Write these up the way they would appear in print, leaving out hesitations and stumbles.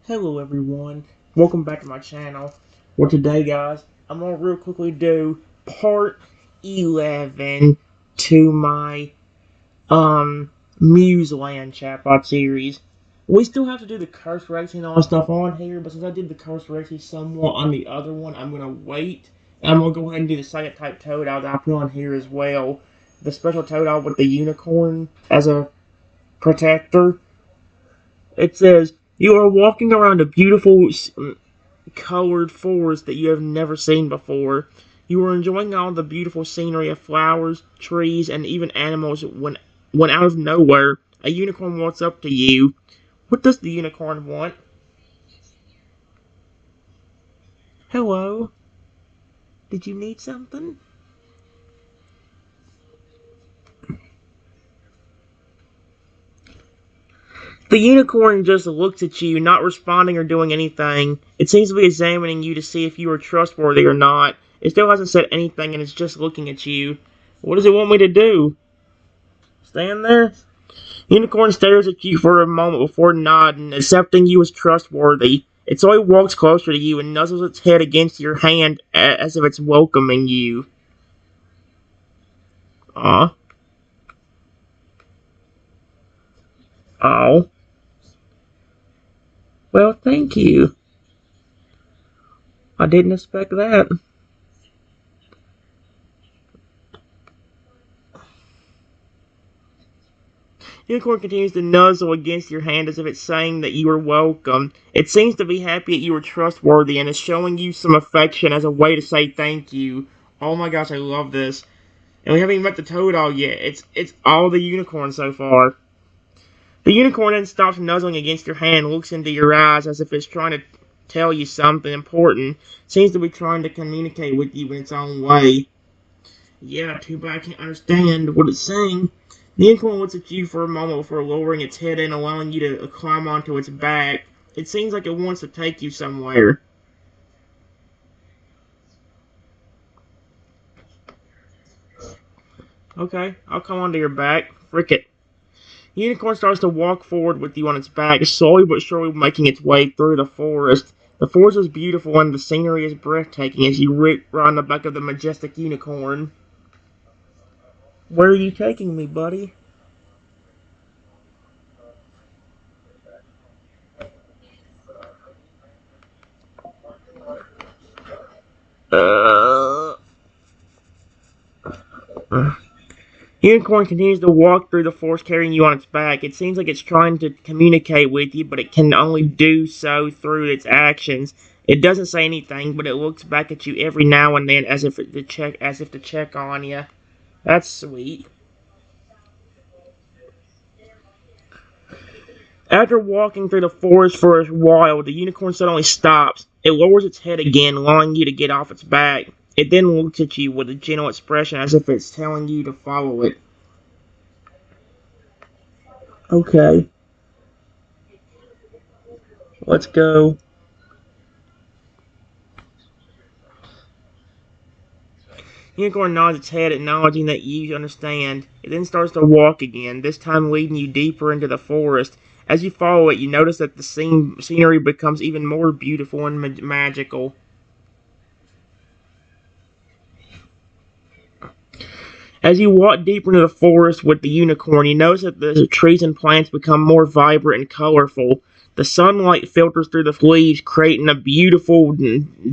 Hello everyone, welcome back to my channel. Well today guys, I'm gonna real quickly do part 11 to my Museland Chatbot Series. We still have to do the curse racing and all that stuff on here, but since I did the curse racing somewhat on the other one, I'm gonna wait. And I'm gonna go ahead and do the second type toad owl that I put on here as well. The special toad owl with the unicorn as a protector. It says, "You are walking around a beautiful colored forest that you have never seen before. You are enjoying all the beautiful scenery of flowers, trees, and even animals when out of nowhere, a unicorn walks up to you. What does the unicorn want?" "Hello, did you need something?" The unicorn just looks at you, not responding or doing anything. It seems to be examining you to see if you are trustworthy or not. It still hasn't said anything and it's just looking at you. What does it want me to do? Stand there? Unicorn stares at you for a moment before nodding, accepting you as trustworthy. It slowly walks closer to you and nuzzles its head against your hand as if it's welcoming you. Aw. Oh. Well, thank you. I didn't expect that. Unicorn continues to nuzzle against your hand as if it's saying that you are welcome. It seems to be happy that you are trustworthy and is showing you some affection as a way to say thank you. Oh my gosh, I love this. And we haven't even met the toad owl yet. It's all the unicorns so far. The unicorn then stops nuzzling against your hand, looks into your eyes as if it's trying to tell you something important. Seems to be trying to communicate with you in its own way. Yeah, too bad I can't understand what it's saying. The unicorn looks at you for a moment before lowering its head and allowing you to climb onto its back. It seems like it wants to take you somewhere. Okay, I'll come onto your back. Frick it. The unicorn starts to walk forward with you on its back, slowly but surely making its way through the forest. The forest is beautiful and the scenery is breathtaking as you ride on the back of the majestic unicorn. Where are you taking me, buddy? Uh... Unicorn continues to walk through the forest carrying you on its back. It seems like it's trying to communicate with you, but it can only do so through its actions. It doesn't say anything, but it looks back at you every now and then as if to check on you. That's sweet. After walking through the forest for a while, the unicorn suddenly stops. It lowers its head again, allowing you to get off its back. It then looks at you with a gentle expression as if it's telling you to follow it. Okay, let's go. Unicorn nods its head, acknowledging that you understand. It then starts to walk again, this time leading you deeper into the forest. As you follow it, you notice that the scenery becomes even more beautiful and magical. As you walk deeper into the forest with the unicorn, you notice that the trees and plants become more vibrant and colorful. The sunlight filters through the leaves, creating a beautiful,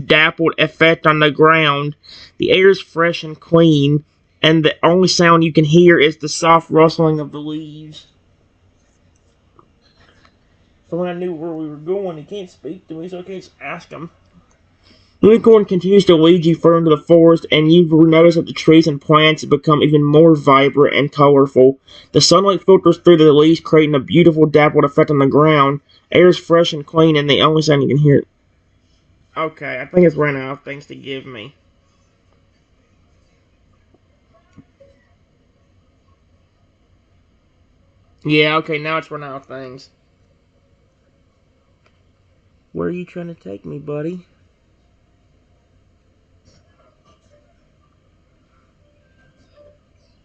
dappled effect on the ground. The air is fresh and clean, and the only sound you can hear is the soft rustling of the leaves. So when I knew where we were going, he can't speak to me, so I can't just ask him. Unicorn continues to lead you further into the forest, and you notice that the trees and plants become even more vibrant and colorful. The sunlight filters through the leaves, creating a beautiful dappled effect on the ground. Air is fresh and clean, and the only sound you can hear. Okay, I think it's run out of things to give me. Yeah, okay, now it's run out of things. Where are you trying to take me, buddy?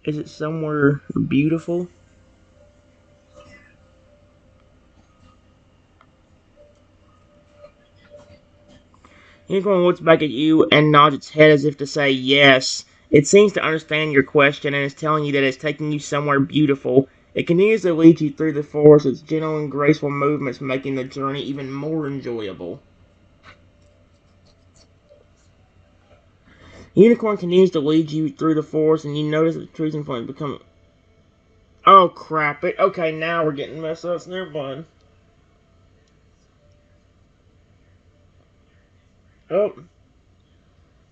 Is it somewhere beautiful? Unicorn looks back at you and nods its head as if to say yes. It seems to understand your question and is telling you that it's taking you somewhere beautiful. It continues to lead you through the forest, its gentle and graceful movements making the journey even more enjoyable. Unicorn continues to lead you through the forest, and you notice that the trees in front become. Oh crap! Okay, now we're getting messed up. Never mind. Oh,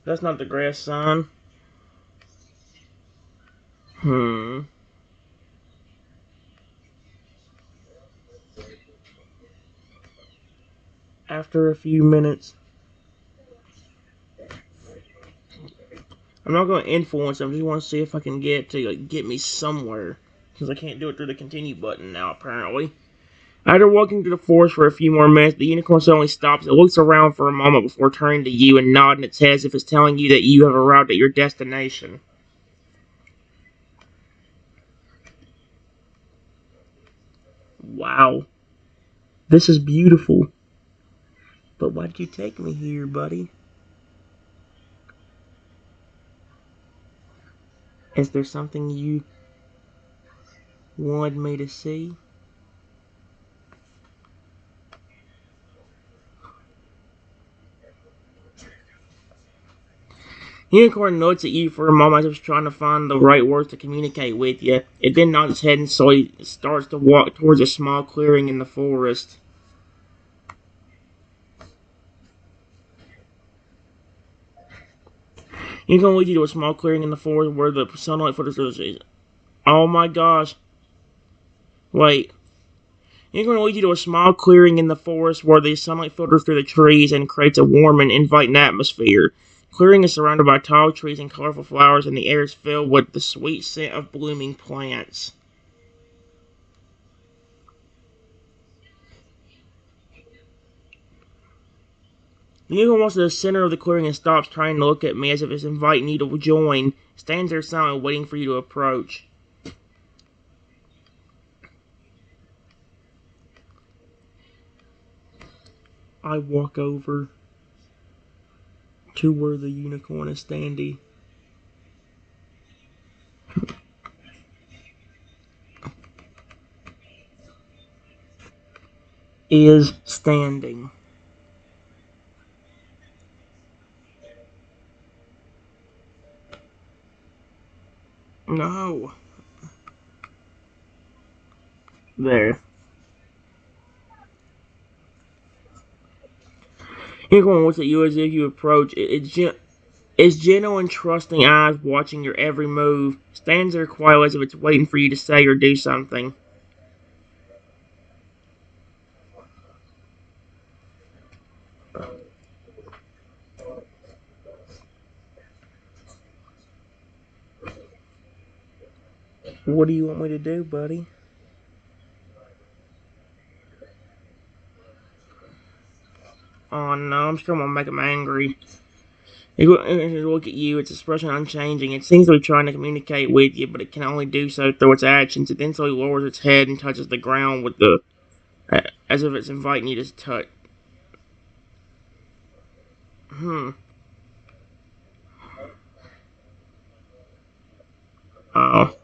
that's not the grass sign. Hmm. After a few minutes, I'm not going to influence them. I just want to see if I can get me somewhere, because I can't do it through the continue button now. Apparently. After walking through the forest for a few more minutes, the unicorn suddenly stops. It looks around for a moment before turning to you and nodding its head as if it's telling you that you have arrived at your destination. Wow, this is beautiful. But why did you take me here, buddy? Is there something you wanted me to see? Unicorn nods at you for a moment as if it's trying to find the right words to communicate with you. It then nods its head and slowly starts to walk towards a small clearing in the forest. Unicorn leads you to a small clearing in the forest where the sunlight filters. Oh my gosh. Wait. Unicorn leads you to a small clearing in the forest where the sunlight filters through the trees and creates a warm and inviting atmosphere. The clearing is surrounded by tall trees and colorful flowers, and the air is filled with the sweet scent of blooming plants. The unicorn walks to the center of the clearing and stops, trying to look at me as if it's inviting you to join. It stands there silent, waiting for you to approach. I walk over to where the unicorn is standing. Is standing. No. There. Unicorn looks at you as if you approach. Its gentle and trusting eyes watching your every move. Stands there quiet as if it's waiting for you to say or do something. What do you want me to do, buddy? Oh no, I'm still gonna make him angry. It look at you, its expression unchanging. It seems to be trying to communicate with you, but it can only do so through its actions. It then slowly lowers its head and touches the ground with as if it's inviting you to touch. Hmm. Oh.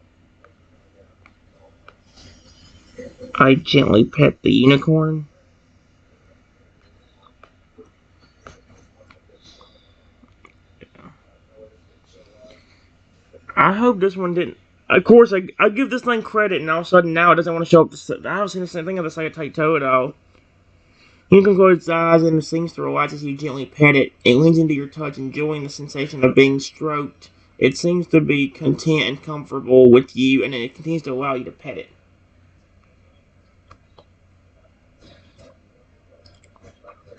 I gently pet the unicorn. I hope this one didn't. Of course, I give this thing credit, and all of a sudden now it doesn't want to show up. I don't see the same thing of the say take toe at all. Unicorn closes its eyes and seems to relax as you gently pet it. It leans into your touch, enjoying the sensation of being stroked. It seems to be content and comfortable with you, and it continues to allow you to pet it.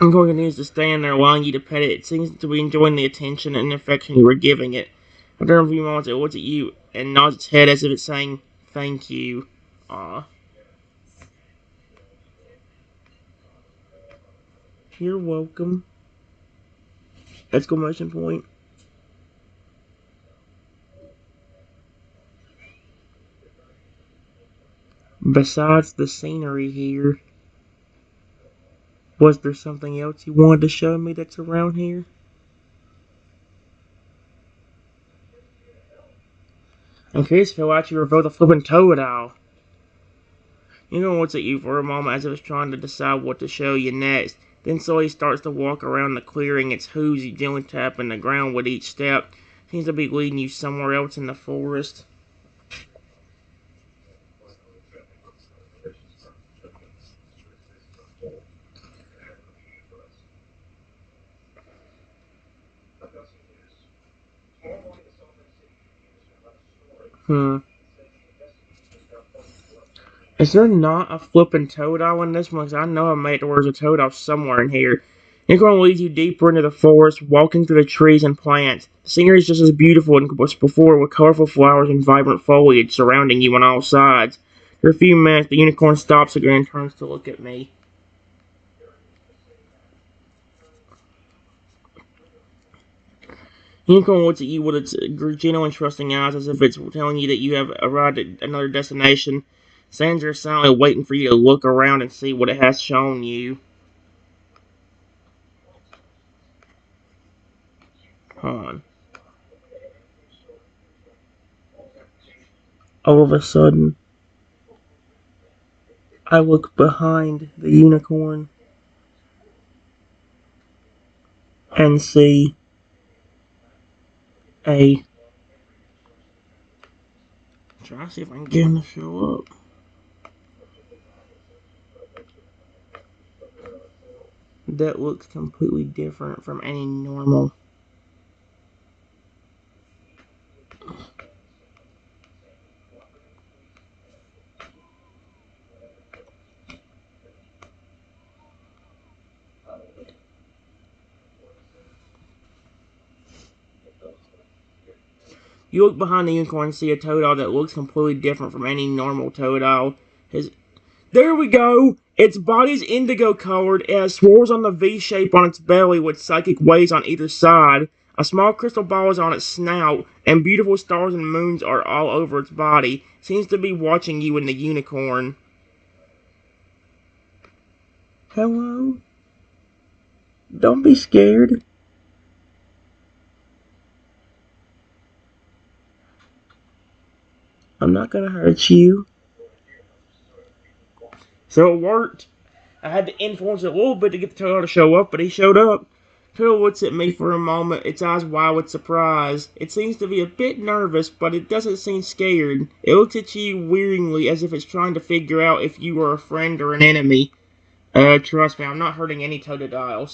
Unicorn continues to stand there, allowing you to pet it. It seems to be enjoying the attention and affection you were giving it. After a few moments, it looks at you and nods its head as if it's saying, "Thank you." Aw. You're welcome. Exclamation point. Besides the scenery here, Was there something else you wanted to show me that's around here? I'm curious if he'll actually reveal the flippin' toad owl. Unicorn looks at you for a moment as if it's trying to decide what to show you next. Then slowly starts to walk around the clearing, its hooves gently tapping the ground with each step. Seems to be leading you somewhere else in the forest. Hmm. Is there not a flippin' toad owl in this one? 'Cause I know I made there was a toad owl somewhere in here. Unicorn leads you deeper into the forest, walking through the trees and plants. The scenery is just as beautiful as it was before, with colorful flowers and vibrant foliage surrounding you on all sides. For a few minutes, the unicorn stops again and turns to look at me. Unicorn looks at you with its genuine trusting eyes as if it's telling you that you have arrived at another destination. Stands there silently waiting for you to look around and see what it has shown you. Hold on. All of a sudden, I look behind the unicorn and see a. Try to see if I can get him to show up. That looks completely different from any normal. You look behind the unicorn and see a toad owl that looks completely different from any normal toad owl. His There we go! Its body's indigo colored. It has swirls on the V shape on its belly with psychic waves on either side. A small crystal ball is on its snout, and beautiful stars and moons are all over its body. It seems to be watching you and the unicorn. Hello? Don't be scared. I'm not gonna hurt you. So it worked. I had to influence it a little bit to get the turtle to show up, but he showed up. Turtle looks at me for a moment, its eyes wide with surprise. It seems to be a bit nervous, but it doesn't seem scared. It looks at you wearingly as if it's trying to figure out if you are a friend or an enemy. Trust me, I'm not hurting any Totodile.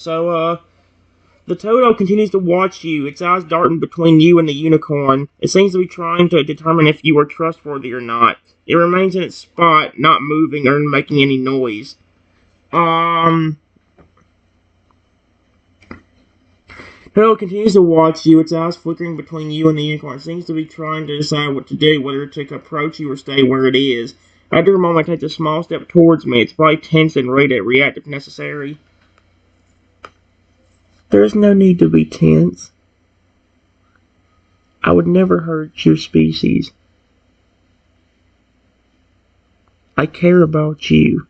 The Toto continues to watch you, its eyes darting between you and the unicorn. It seems to be trying to determine if you are trustworthy or not. It remains in its spot, not moving or making any noise. Um, Harold continues to watch you, its eyes flickering between you and the unicorn. It seems to be trying to decide what to do, whether to approach you or stay where it is. After a moment, it takes a small step towards me. It's probably tense and ready to react if necessary. There's no need to be tense. I would never hurt your species. I care about you.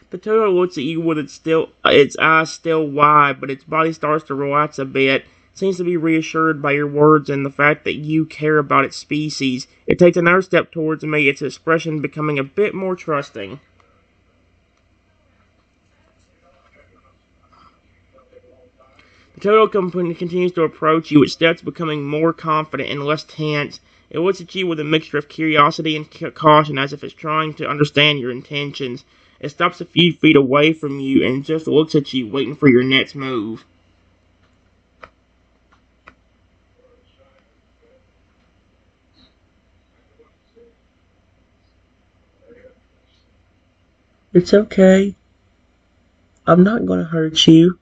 Potato looks at you with its eyes still wide, but its body starts to relax a bit. It seems to be reassured by your words and the fact that you care about its species. It takes another step towards me, its expression becoming a bit more trusting. Potato Company continues to approach you, its steps becoming more confident and less tense. It looks at you with a mixture of curiosity and caution as if it's trying to understand your intentions. It stops a few feet away from you and just looks at you, waiting for your next move. It's okay. I'm not going to hurt you.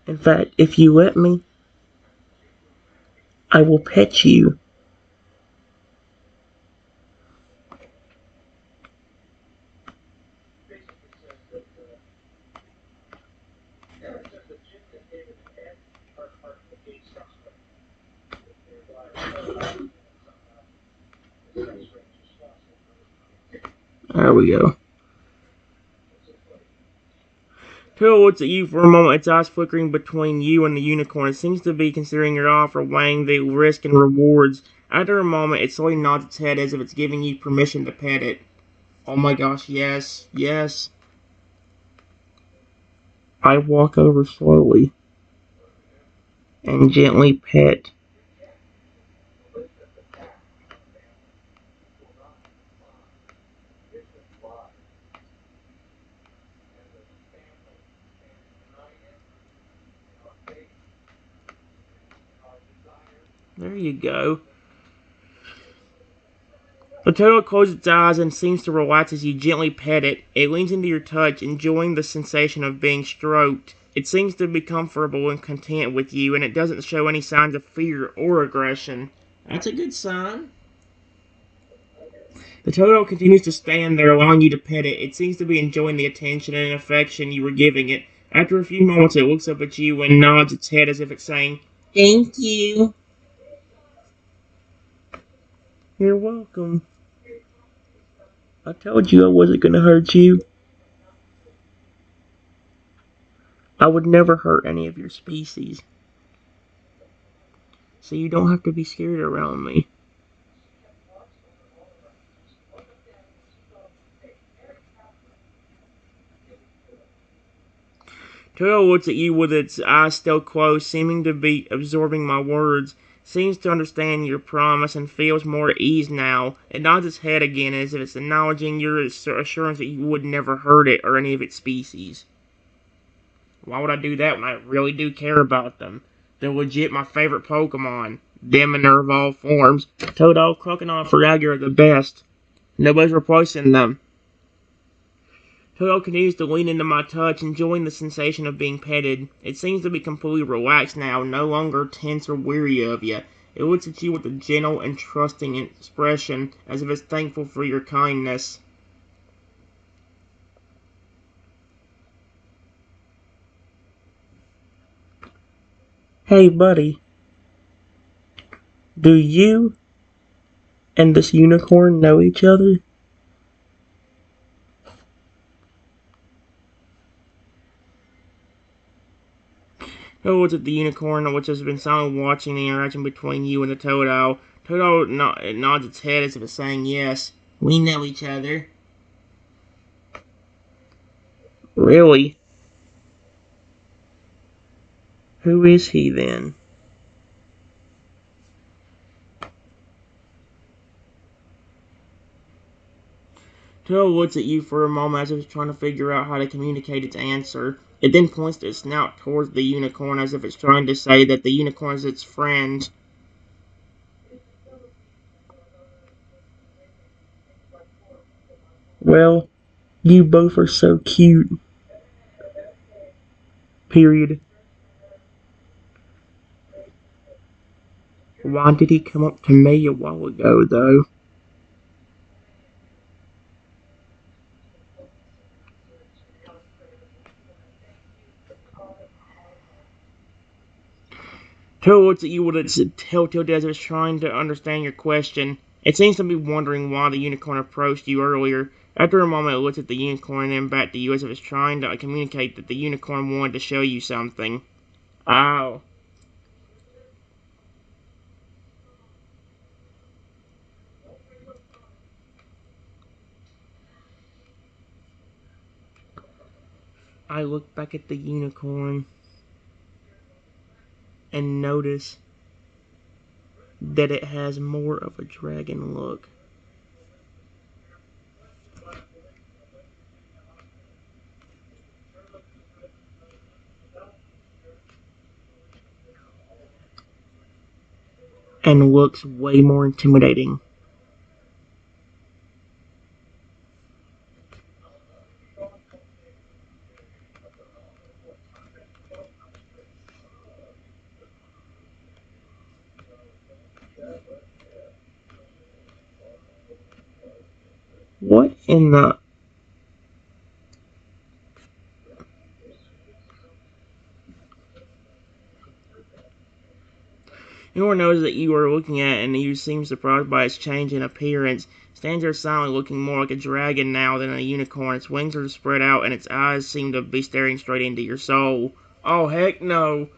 In fact, if you let me, I will pet you. There we go. Turtle looks at you for a moment, its eyes flickering between you and the unicorn. It seems to be considering your offer, weighing the risk and rewards. After a moment, it slowly nods its head as if it's giving you permission to pet it. Oh my gosh, yes, yes. I walk over slowly and gently pet. There you go. The turtle closes its eyes and seems to relax as you gently pet it. It leans into your touch, enjoying the sensation of being stroked. It seems to be comfortable and content with you, and it doesn't show any signs of fear or aggression. That's a good sign. The turtle continues to stand there, allowing you to pet it. It seems to be enjoying the attention and affection you were giving it. After a few moments, it looks up at you and nods its head as if it's saying, "Thank you." You're welcome. I told you I wasn't going to hurt you. I would never hurt any of your species, so you don't have to be scared around me. Turtle looks at you with its eyes still closed, seeming to be absorbing my words. Seems to understand your promise and feels more at ease now. It nods its head again as if it's acknowledging your assurance that you would never hurt it or any of its species. Why would I do that when I really do care about them? They're legit my favorite Pokemon. Them in their evolved forms. Toadle, Crocodile, and Fragile are the best. Nobody's replacing them. Toto continues to lean into my touch, enjoying the sensation of being petted. It seems to be completely relaxed now, no longer tense or weary of you. It looks at you with a gentle and trusting expression, as if it's thankful for your kindness. Hey, buddy. Do you and this unicorn know each other? Toto looks at the unicorn, which has been silently watching the interaction between you and the Toto. Toto nods its head as if it's saying yes. We know each other. Really? Who is he then? Toto looks at you for a moment as if it's trying to figure out how to communicate its answer. It then points its snout towards the unicorn as if it's trying to say that the unicorn is its friend. Well, you both are so cute. Period. Why did he come up to me a while ago, though? Toto looks at you with its telltale as if it's trying to understand your question. It seems to be wondering why the unicorn approached you earlier. After a moment, it looks at the unicorn and then back to you as if it's trying to communicate that the unicorn wanted to show you something. Oh. I look back at the unicorn and notice that it has more of a dragon look. And looks way more intimidating. What in the... Unicorn knows that you are looking at it, and you seem surprised by its change in appearance. It stands there silently, looking more like a dragon now than a unicorn. Its wings are spread out, and its eyes seem to be staring straight into your soul. Oh, heck no.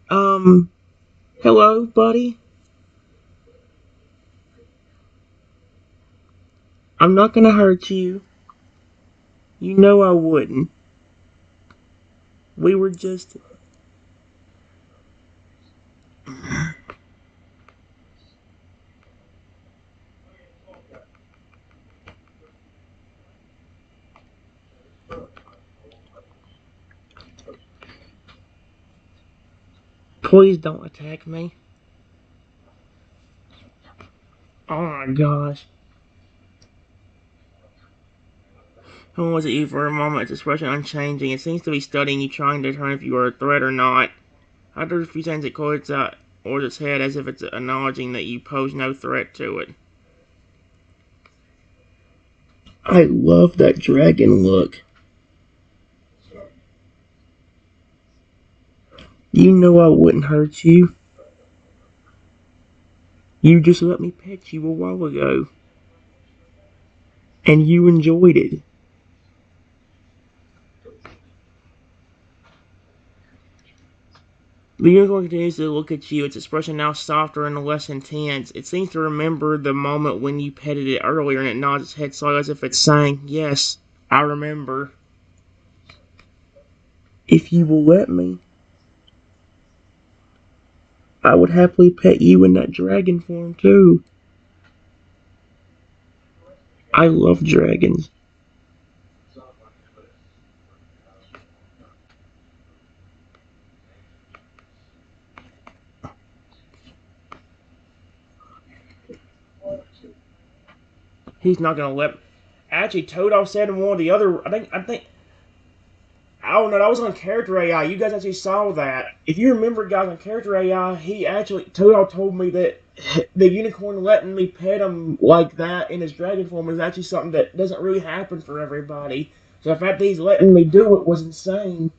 Hello, buddy? I'm not gonna hurt you. You know I wouldn't. We were just... Please don't attack me. Oh my gosh. Who was at you for a moment, its expression unchanging. It seems to be studying you, trying to determine if you are a threat or not. After a few seconds, it closes out or its head as if it's acknowledging that you pose no threat to it. I love that dragon look. You know I wouldn't hurt you. You just let me pet you a while ago. And you enjoyed it. The unicorn continues to look at you, its expression now softer and less intense. It seems to remember the moment when you petted it earlier, and it nods its head slightly as if it's saying, yes, I remember. If you will let me, I would happily pet you in that dragon form too. I love dragons. He's not gonna let. Actually, Toadol said in one of the other. I think. I don't know. That was on character AI. You guys actually saw that. If you remember, guys, on character AI, he actually Toadol told me that the unicorn letting me pet him like that in his dragon form is actually something that doesn't really happen for everybody. So the fact that he's letting me do it was insane.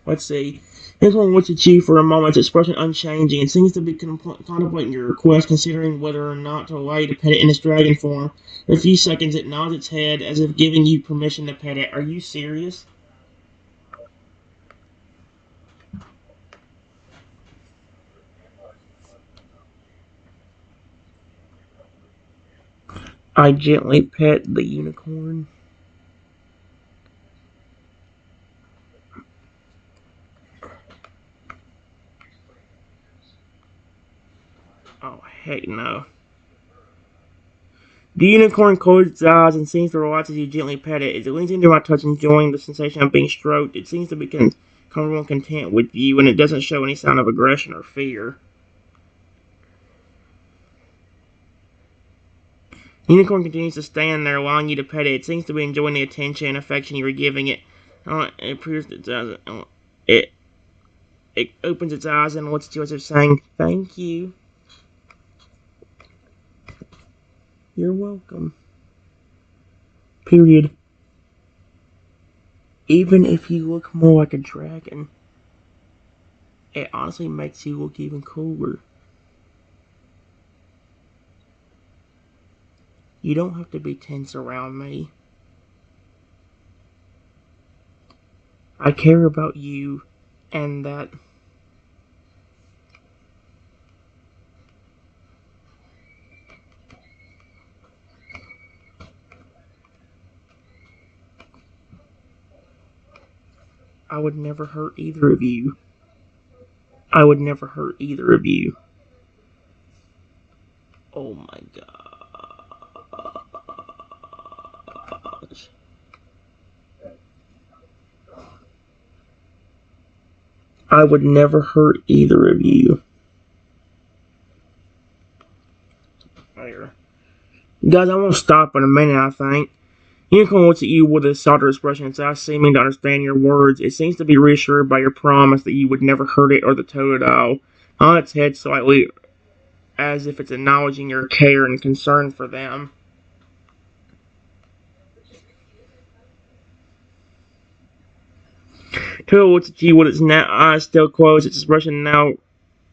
Let's see. This one looks at you for a moment, its expression unchanging, and seems to be contemplating your request, considering whether or not to allow you to pet it in its dragon form. For a few seconds, it nods its head as if giving you permission to pet it. Are you serious? I gently pet the unicorn. Oh, heck no. The unicorn closes its eyes and seems to relax as you gently pet it. As it leans into my touch, enjoying the sensation of being stroked, it seems to be comfortable and content with you, and it doesn't show any sign of aggression or fear. The unicorn continues to stand there, allowing you to pet it. It seems to be enjoying the attention and affection you are giving it. It appears that it it opens its eyes and looks at you as if saying, "Thank you. You're welcome." Period. Even if you look more like a dragon, it honestly makes you look even cooler. You don't have to be tense around me. I care about you and that. I would never hurt either of you. I would never hurt either of you. Oh my gosh. I would never hurt either of you. There. Guys, I won't stop in a minute, I think. Unicorn looks at you with a softer expression, its eyes seeming to understand your words. It seems to be reassured by your promise that you would never hurt it or the toad at all. On its head slightly, as if it's acknowledging your care and concern for them. Turtle looks at you with its eyes still closed, its expression now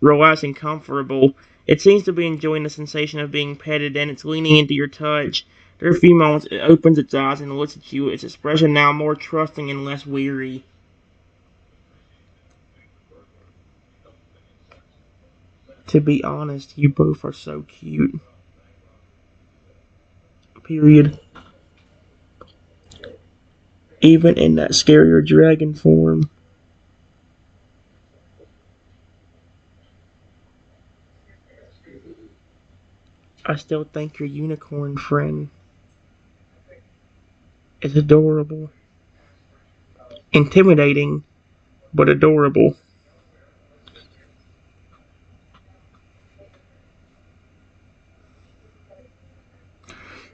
relaxed and comfortable. It seems to be enjoying the sensation of being petted, and it's leaning into your touch. After a few moments, it opens its eyes and looks at you, its expression now more trusting and less weary. To be honest, you both are so cute. Period. Even in that scarier dragon form. I still think your unicorn friend is adorable. Intimidating, but adorable.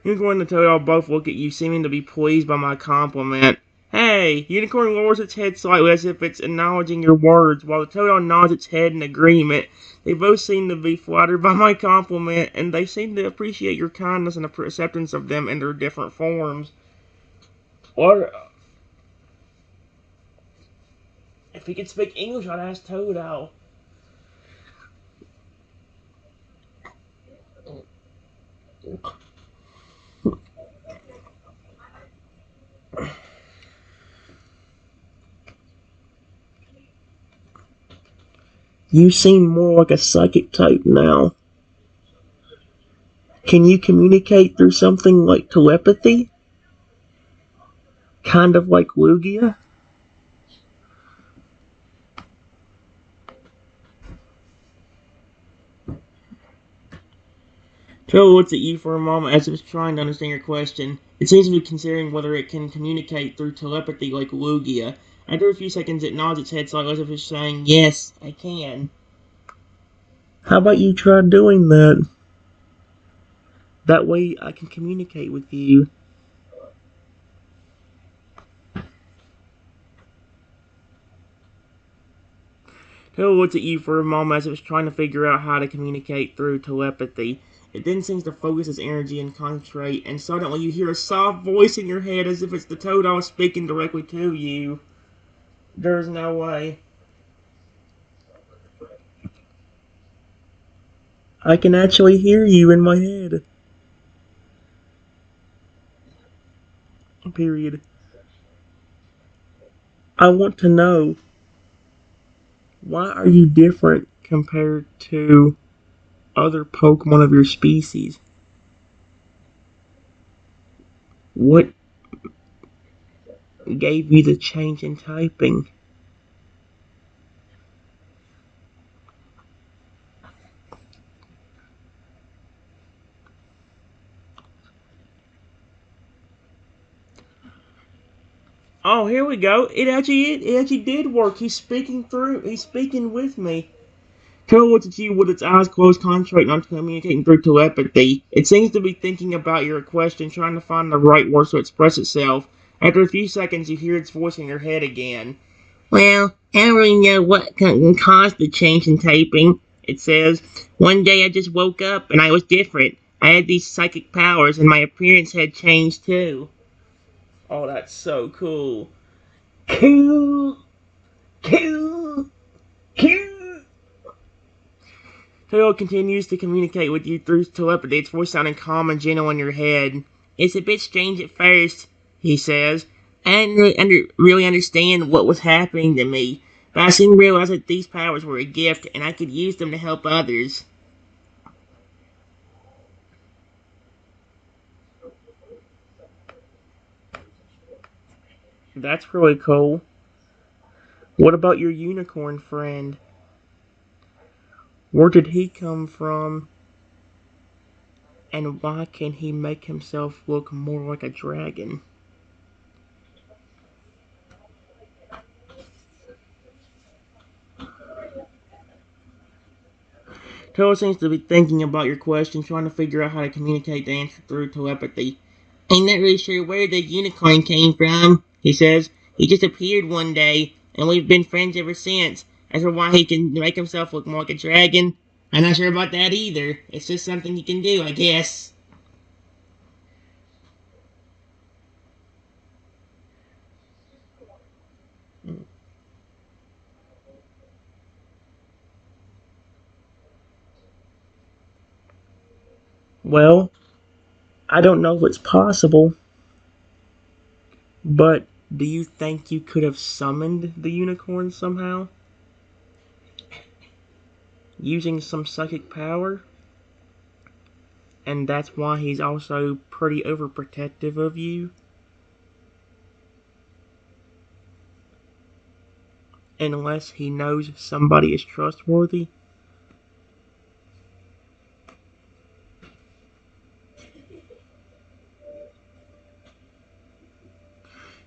Unicorn and the Toad both look at you, seeming to be pleased by my compliment. Hey! Unicorn lowers its head slightly as if it's acknowledging your words, while the Toad nods its head in agreement. They both seem to be flattered by my compliment, and they seem to appreciate your kindness and acceptance of them in their different forms. What? If he could speak English, I'd ask Toad out. You seem more like a psychic type now. Can you communicate through something like telepathy? Kind of like Lugia? Joe looks at you for a moment as if it's trying to understand your question. It seems to be considering whether it can communicate through telepathy like Lugia. After a few seconds, it nods its head slightly as if it's saying, yes, I can. How about you try doing that? That way I can communicate with you. Joe looks at you for a moment as if it's trying to figure out how to communicate through telepathy. It then seems to focus its energy and concentrate, and suddenly you hear a soft voice in your head as if it's the Toad speaking directly to you. There's no way. I can actually hear you in my head. Period. I want to know, why are you different compared to other Pokemon of your species? What gave you the change in typing? Oh, here we go. It actually did work. He's speaking with me. Turtle looks at you with its eyes closed, concentrating on communicating through telepathy. It seems to be thinking about your question, trying to find the right words to express itself. After a few seconds, you hear its voice in your head again. Well, I don't really know what caused the change in typing. It says, one day I just woke up and I was different. I had these psychic powers and my appearance had changed too. Oh, that's so cool. Cool, cool, cool. Tail continues to communicate with you through telepathy, its voice sounding calm and gentle in your head. It's a bit strange at first, he says. I didn't really understand what was happening to me, but I soon realized that these powers were a gift and I could use them to help others. That's really cool. What about your unicorn friend? Where did he come from? And why can he make himself look more like a dragon? Toad seems to be thinking about your question, trying to figure out how to communicate the answer through telepathy. I'm not really sure where the unicorn came from, he says. He just appeared one day, and we've been friends ever since. As for why he can make himself look more like a dragon, I'm not sure about that either. It's just something he can do, I guess. Well, I don't know if it's possible, but do you think you could have summoned the unicorn somehow? Using some psychic power? And that's why he's also pretty overprotective of you? Unless he knows somebody is trustworthy?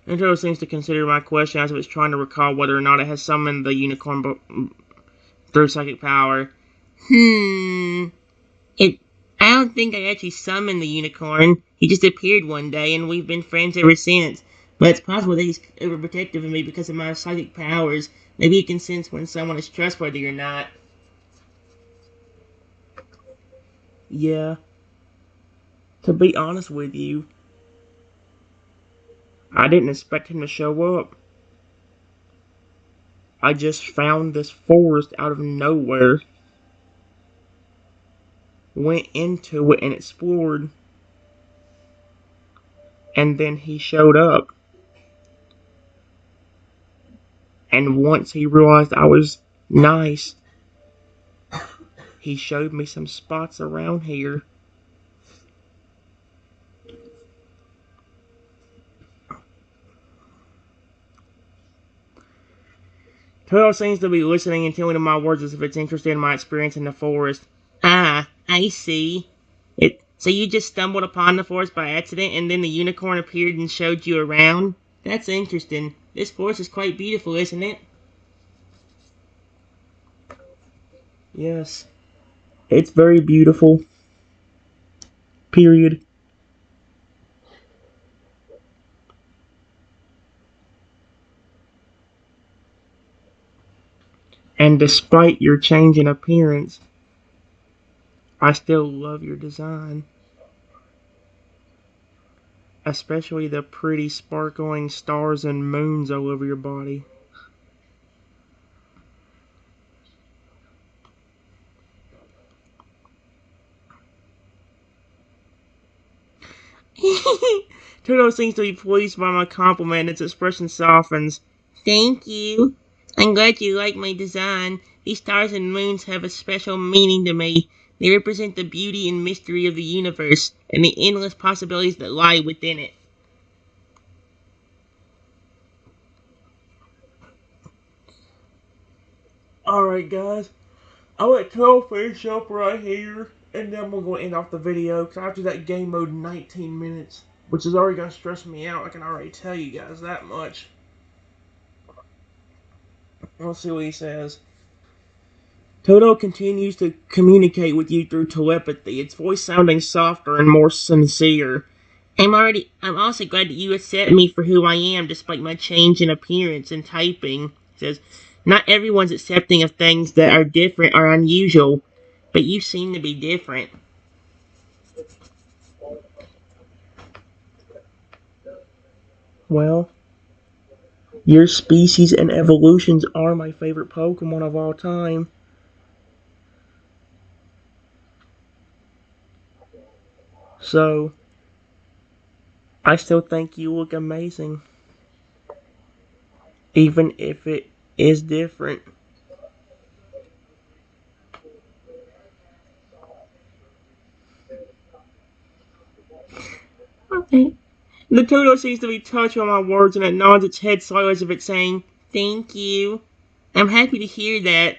Nintendo seems to consider my question as if it's trying to recall whether or not it has summoned the unicorn through psychic power. It. I don't think I actually summoned the unicorn. He just appeared one day, and we've been friends ever since. But it's possible that he's overprotective of me because of my psychic powers. Maybe he can sense when someone is trustworthy or not. Yeah. To be honest with you, I didn't expect him to show up. I just found this forest out of nowhere, went into it and explored, and then he showed up. And once he realized I was nice, he showed me some spots around here. Toto seems to be listening and telling my words as if it's interested in my experience in the forest. Ah, I see. So you just stumbled upon the forest by accident and then the unicorn appeared and showed you around? That's interesting. This forest is quite beautiful, isn't it? Yes. It's very beautiful. Period. And despite your change in appearance, I still love your design. Especially the pretty sparkling stars and moons all over your body. Toto seems to be pleased by my compliment and its expression softens. Thank you. I'm glad you like my design. These stars and moons have a special meaning to me. They represent the beauty and mystery of the universe and the endless possibilities that lie within it. Alright guys, I'll let Toto finish up right here, and then we're going to end off the video, because after that game mode 19 minutes, which is already going to stress me out, I can already tell you guys that much. Let's see what he says. Toto continues to communicate with you through telepathy, its voice sounding softer and more sincere. I'm also glad that you accept me for who I am despite my change in appearance and typing. It says, not everyone's accepting of things that are different or unusual, but you seem to be different. Well, your species and evolutions are my favorite Pokemon of all time. So, I still think you look amazing. Even if it is different. Okay. The Toto seems to be touched by my words and it nods its head slightly as if it's saying, thank you. I'm happy to hear that.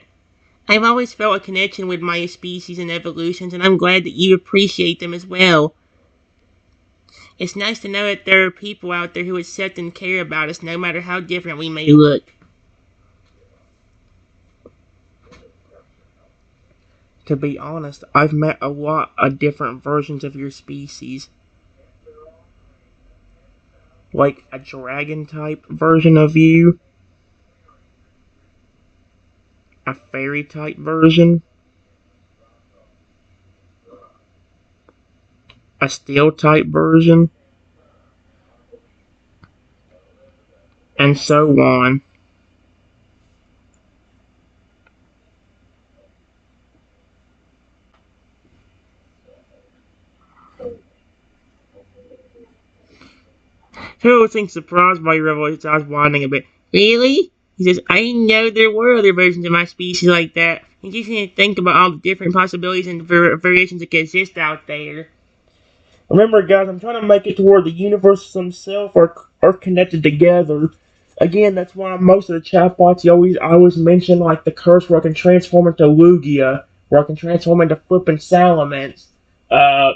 I've always felt a connection with my species and evolutions, and I'm glad that you appreciate them as well. It's nice to know that there are people out there who accept and care about us no matter how different we may look. To be honest, I've met a lot of different versions of your species. Like a dragon type version of you, a fairy type version, a steel type version, and so on. Turtle seems surprised by your revelation, his eyes widening a bit. Really? He says, I didn't know there were other versions of my species like that. You just need to think about all the different possibilities and variations that can exist out there. Remember, guys, I'm trying to make it to where the universes themselves are connected together. Again, that's why most of the chatbots I always mention like the curse where I can transform into Lugia, where I can transform into flippin' Salamence, uh,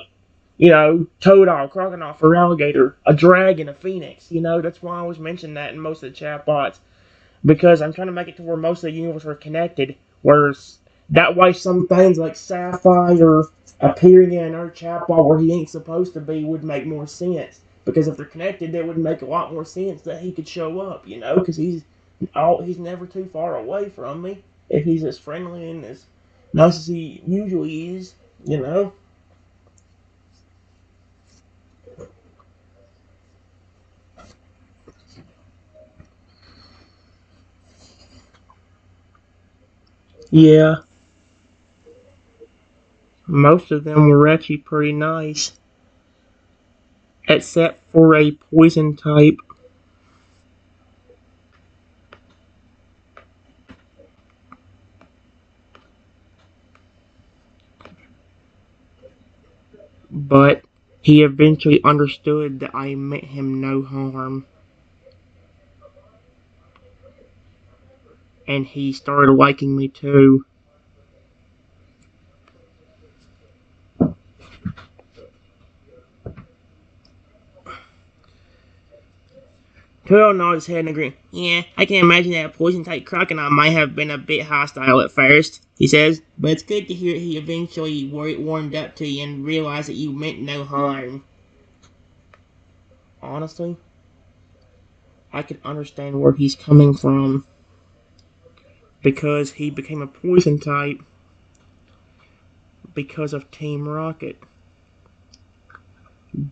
Toadile, Crocodile, for alligator, a dragon, a phoenix. That's why I always mention that in most of the chatbots because I'm trying to make it to where most of the universe are connected. Whereas that way, some things like Sapphire appearing in another chatbot where he ain't supposed to be would make more sense. Because if they're connected, that would make a lot more sense that he could show up. Because he's never too far away from me. If he's as friendly and as nice as he usually is, you know. Yeah, most of them were actually pretty nice, except for a poison type. But he eventually understood that I meant him no harm, and he started liking me too. Turtle nodded his head and agreed. Yeah, I can imagine that a poison-type crocodile might have been a bit hostile at first, he says, but it's good to hear he eventually warmed up to you and realized that you meant no harm. Honestly, I can understand where he's coming from, because he became a poison type because of Team Rocket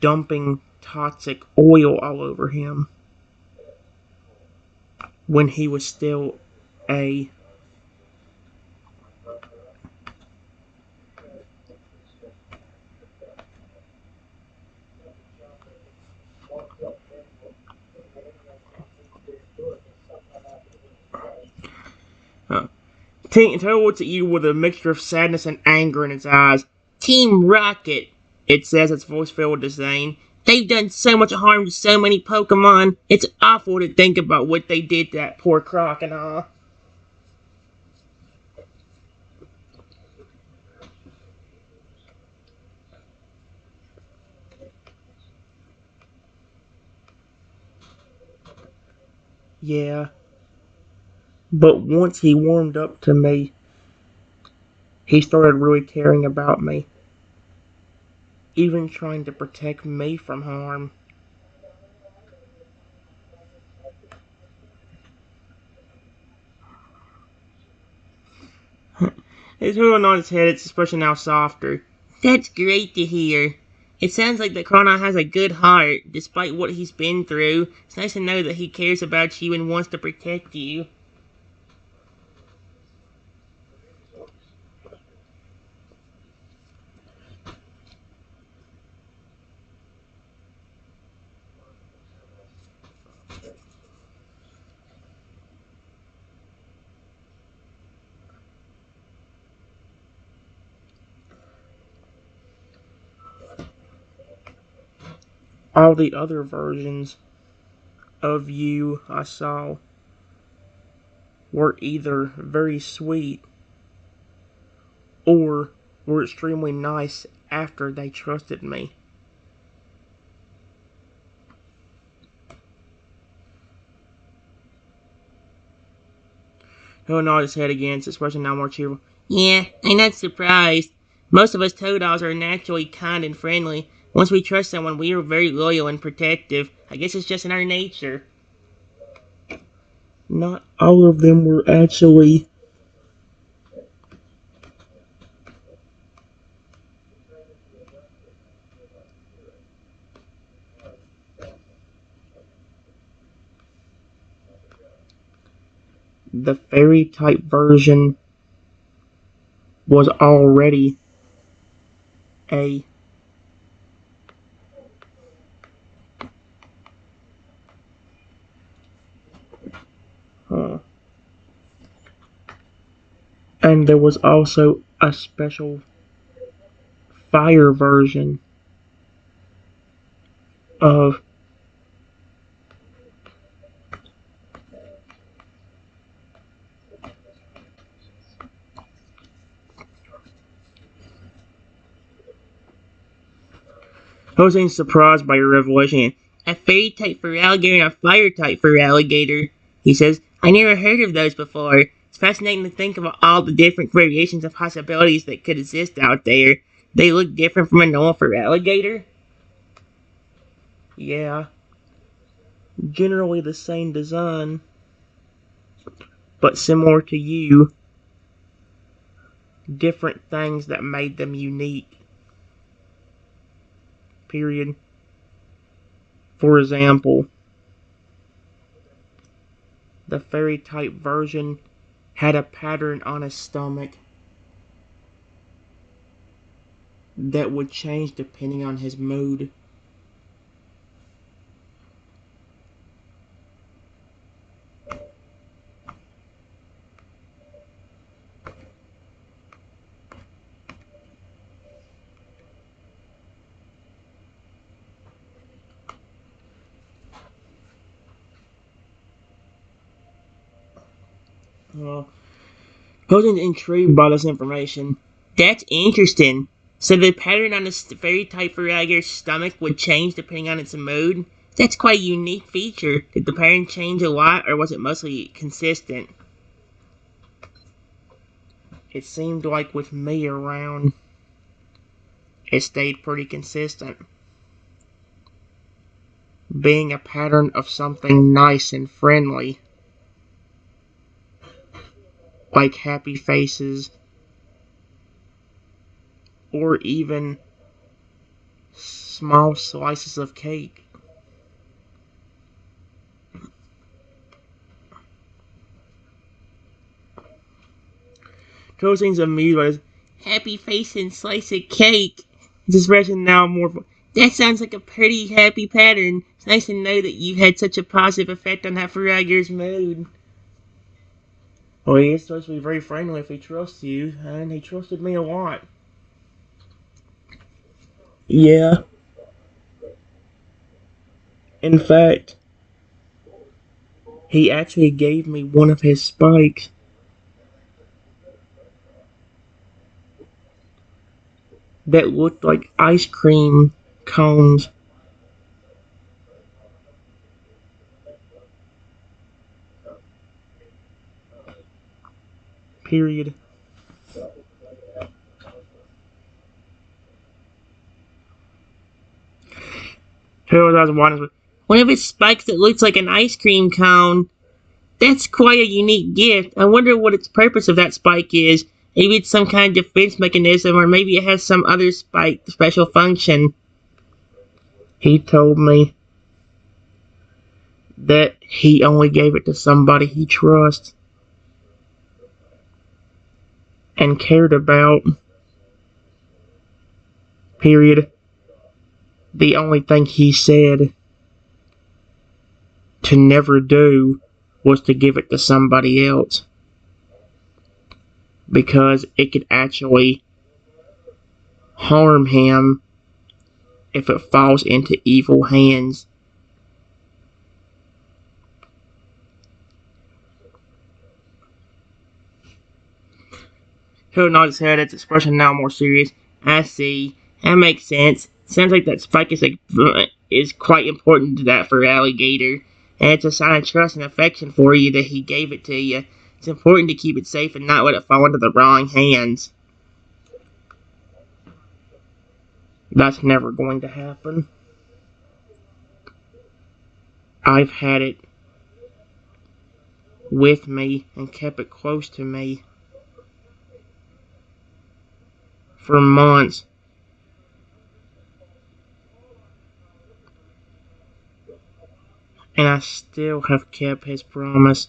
dumping toxic oil all over him when he was still a uh, Tail looks at you with a mixture of sadness and anger in its eyes. Team Rocket, it says, its voice filled with disdain. They've done so much harm to so many Pokemon. It's awful to think about what they did to that poor crocodile. Yeah, but once he warmed up to me, he started really caring about me, even trying to protect me from harm. His hood on his head, its expression now softer. That's great to hear. It sounds like that Chrono has a good heart, despite what he's been through. It's nice to know that he cares about you and wants to protect you. All the other versions of you I saw were either very sweet or were extremely nice after they trusted me. He'll nod his head again, his expression now more cheerful. Yeah, I'm not surprised. Most of us Toadogs are naturally kind and friendly. Once we trust someone, we are very loyal and protective. I guess it's just in our nature. Not all of them were actually the fairy type version was already a And there was also a special fire version of Jose's surprised by your revelation. A fairy type for alligator and a fire type for alligator, he says. I never heard of those before. It's fascinating to think about all the different variations of possibilities that could exist out there. They look different from a normal for alligator? Yeah. Generally the same design, but similar to you. Different things that made them unique. Period. For example, the fairy type version had a pattern on his stomach that would change depending on his mood. Hogan's intrigued by this information. That's interesting. So the pattern on the fairy type for alligator's stomach would change depending on its mood? That's quite a unique feature. Did the pattern change a lot, or was it mostly consistent? It seemed like with me around, it stayed pretty consistent. Being a pattern of something nice and friendly, like happy faces, or even small slices of cake. Cosin's amused by his happy face and slice of cake. His expression now more. That sounds like a pretty happy pattern. It's nice to know that you had such a positive effect on that Farager's mood. Well, he is supposed to be very friendly if he trusts you, and he trusted me a lot. Yeah. In fact, he actually gave me one of his spikes. That looked like ice cream cones. Period. One of his spikes that looks like an ice cream cone. That's quite a unique gift. I wonder what its purpose of that spike is. Maybe it's some kind of defense mechanism, or maybe it has some other spike special function. He told me that he only gave it to somebody he trusts and cared about. Period. The only thing he said to never do was to give it to somebody else, because it could actually harm him if it falls into evil hands. He'll nod his head, its expression now more serious. I see. That makes sense. Sounds like that spike is quite important to that for alligator. And it's a sign of trust and affection for you that he gave it to you. It's important to keep it safe and not let it fall into the wrong hands. That's never going to happen. I've had it with me and kept it close to me for months. And I still have kept his promise.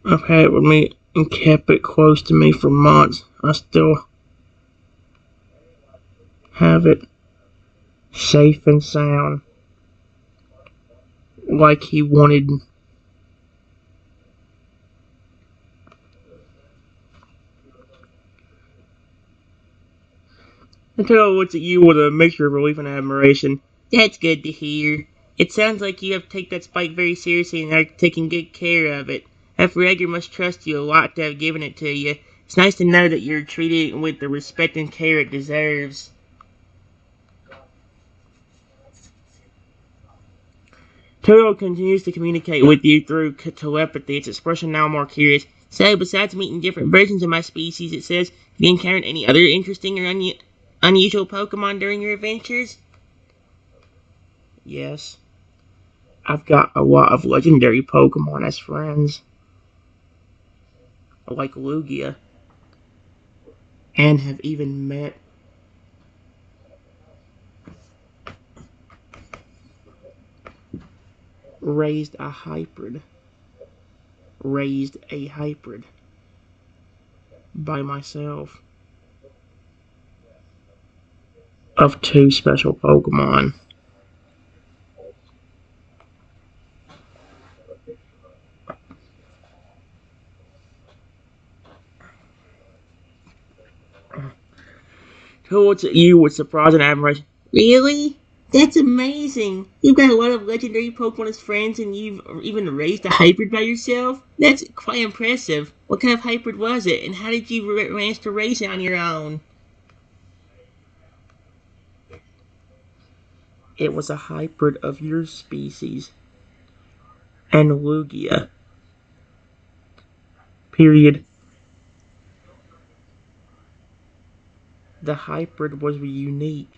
I've had it with me and kept it close to me for months. I still have it safe and sound like he wanted. Until looks at you with a mixture of relief and admiration. That's good to hear. It sounds like you have taken that spike very seriously and are taking good care of it. After Edgar must trust you a lot to have given it to you. It's nice to know that you're treating it with the respect and care it deserves. Toto continues to communicate with you through telepathy, its expression now more curious. So, besides meeting different versions of my species, it says, have you encountered any other interesting or unusual Pokemon during your adventures? Yes. I've got a lot of legendary Pokemon as friends. Like Lugia. And have even met raised a hybrid by myself of two special Pokemon. Who looks at you with surprise and admiration. Really? That's amazing. You've got a lot of legendary Pokemon as friends and you've even raised a hybrid by yourself? That's quite impressive. What kind of hybrid was it and how did you manage to raise it on your own? It was a hybrid of your species and Lugia. Period. The hybrid was unique.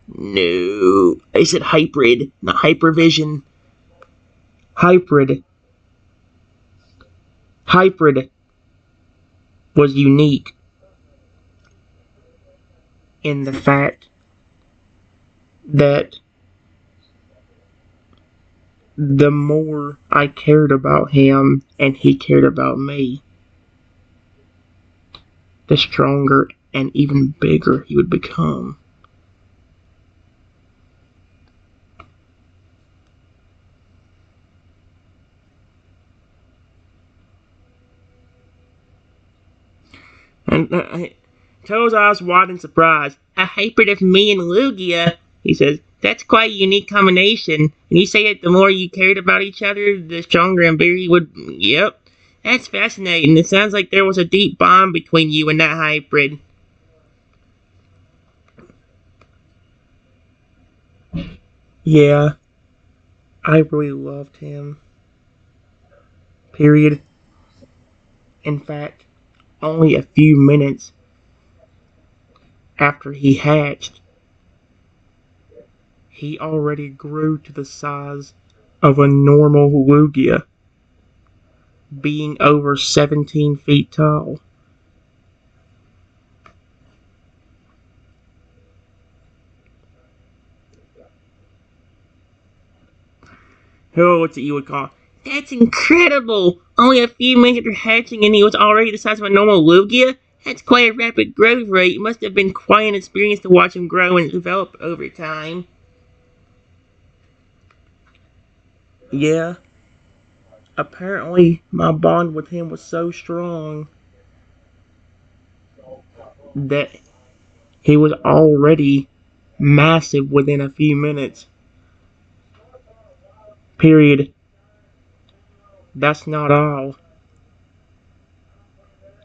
No, I said hybrid, not hypervision. Hybrid. Hybrid was unique in the fact that the more I cared about him and he cared about me, the stronger and even bigger he would become. And Toad's eyes wide in surprise. A hybrid of me and Lugia, he says. That's quite a unique combination. And you say that the more you cared about each other, the stronger and bigger you would. Yep. That's fascinating. It sounds like there was a deep bond between you and that hybrid. Yeah, I really loved him. Period. In fact, only a few minutes after he hatched, he already grew to the size of a normal Lugia, being over 17 feet tall. Who looks at you and call, that's incredible! Only a few minutes after hatching and he was already the size of a normal Lugia? That's quite a rapid growth rate. It must have been quite an experience to watch him grow and develop over time. Yeah, apparently my bond with him was so strong that he was already massive within a few minutes. Period. That's not all.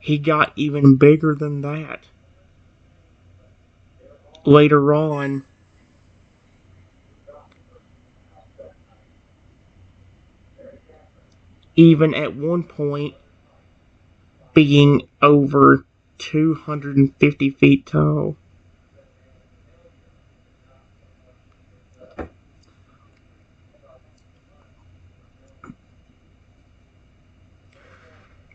He got even bigger than that. Later on, even at one point being over 250 feet tall.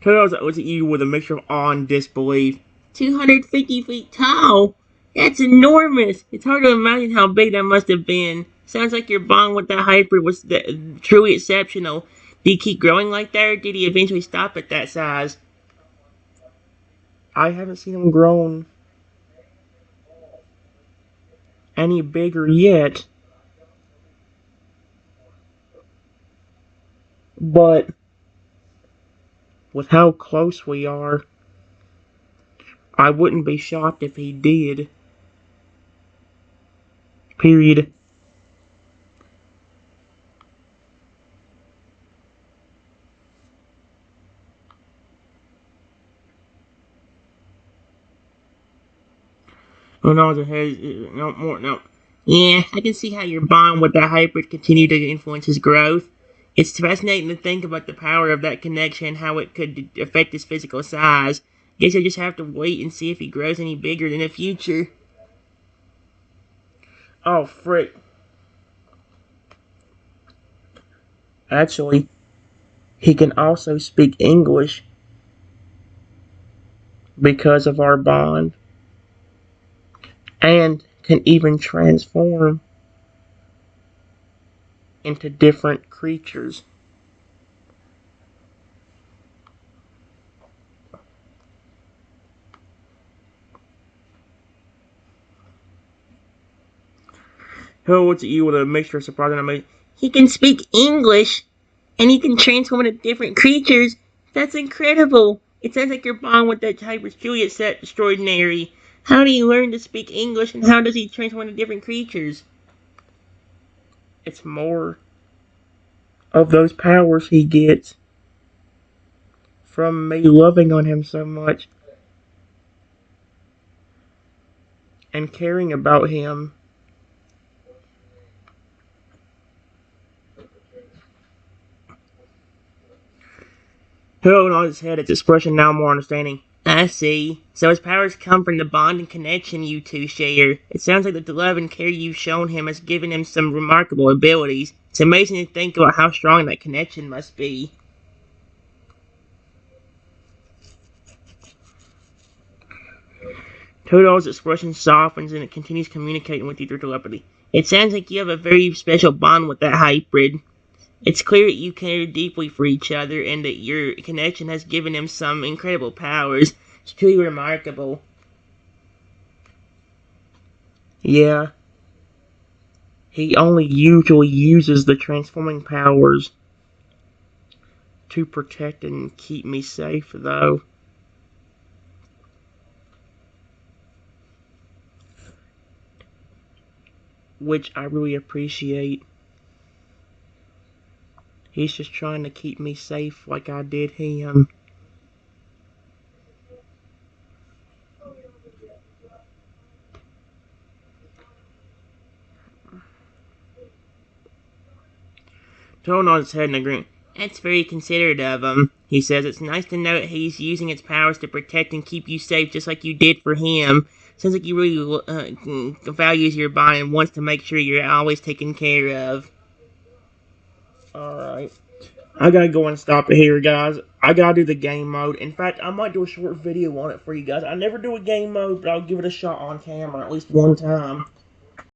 Turtles looks at you with a mixture of awe and disbelief. 250 feet tall? That's enormous! It's hard to imagine how big that must have been. Sounds like your bond with that hybrid was truly exceptional. Did he keep growing like that, or did he eventually stop at that size? I haven't seen him grown any bigger yet, but with how close we are, I wouldn't be shocked if he did. Period. Oh no, no more, no. Yeah, I can see how your bond with that hybrid continue to influence his growth. It's fascinating to think about the power of that connection and how it could affect his physical size. Guess you'll just have to wait and see if he grows any bigger in the future. Oh, frick. Actually, he can also speak English because of our bond and can even transform into different creatures. Who looks at you with a mixture of surprise and amazement? He can speak English, and he can transform into different creatures. That's incredible. It sounds like your bond with that type is truly extraordinary. How do you learn to speak English, and how does he transform into different creatures? It's more of those powers he gets from me loving on him so much and caring about him. Held on his head, its expression now more understanding. I see. So his powers come from the bond and connection you two share. It sounds like that the love and care you've shown him has given him some remarkable abilities. It's amazing to think about how strong that connection must be. Toadol's expression softens and it continues communicating with you through telepathy. It sounds like you have a very special bond with that hybrid. It's clear that you care deeply for each other and that your connection has given him some incredible powers. It's truly remarkable. Yeah, he only usually uses the transforming powers to protect and keep me safe, though. Which I really appreciate. He's just trying to keep me safe like I did him. Toad nods his head in agreement. That's very considerate of him, he says. It's nice to know that he's using its powers to protect and keep you safe just like you did for him. Sounds like he really values your bond and wants to make sure you're always taken care of. Alright. I gotta go and stop it here, guys. I gotta do the game mode. In fact, I might do a short video on it for you guys. I never do a game mode, but I'll give it a shot on camera at least one time.